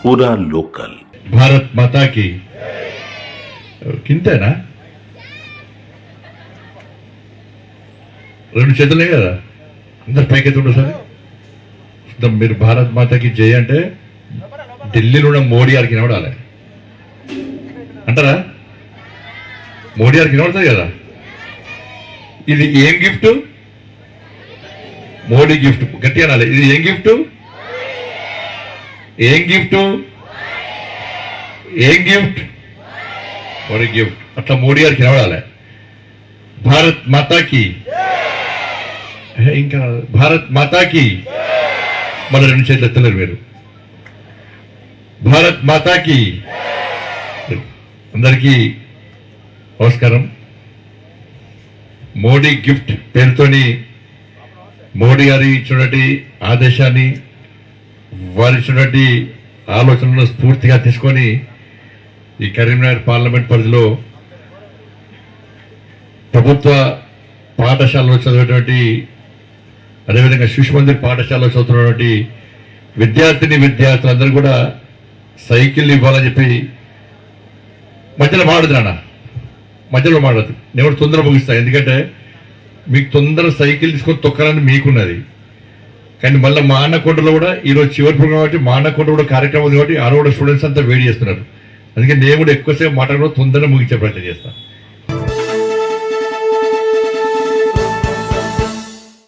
पूरा लोकल। भारत माता की కింతేనా రెండు చేతులే కదా అందరు పైకెత్తుండో సార్ మీరు భారత్ మాతకి జై అంటే ఢిల్లీలో ఉన్న మోడీ గారికి వినబడాలి అంటారా మోడీ గారికి వినబడుతుంది కదా ఇది ఏం గిఫ్ట్ మోడీ గిఫ్ట్ గట్టిగా అనాలి ఇది ఏం గిఫ్ట్ ఏం గిఫ్ట్ ఏం గిఫ్ట్ మోడీ గిఫ్ట్ అట్లా మోడీ గారికి వినబడాలి భారత్ మాతాకి ఇంకా భారత్ మాతాకి మన రెండు చేతులు ఎత్తలేరు మీరు భారత్ మాతాకి అందరికీ నమస్కారం మోడీ గిఫ్ట్ పేరుతోని మోడీ గారి ఇచ్చినటువంటి ఆదేశాన్ని వారి ఇచ్చినటువంటి ఆలోచనలను స్ఫూర్తిగా తీసుకొని ఈ కరీంనగర్ పార్లమెంట్ పరిధిలో ప్రభుత్వ పాఠశాలలో చదివేటువంటి అదేవిధంగా శిశు మందిర్ పాఠశాలలో చదువుతున్నటువంటి విద్యార్థులందరూ కూడా సైకిల్ ఇవ్వాలని చెప్పి మధ్యలో మాడదు నేను కూడా తొందర ముగిస్తాను ఎందుకంటే మీకు తొందర సైకిల్ తీసుకొని తొక్కాలని మీకున్నది కానీ మళ్ళీ మా అన్నకొండలో కూడా ఈరోజు చివరి ప్రోగ్రాం కాబట్టి మా అన్నకొండ కూడా కార్యక్రమం ఉంది కాబట్టి ఆడ కూడా స్టూడెంట్స్ అంతా వెయిట్ చేస్తున్నారు అందుకే నేను కూడా ఎక్కువసేపు మాట్లాడడం తొందరగా ముగించే ప్రయత్నం చేస్తాను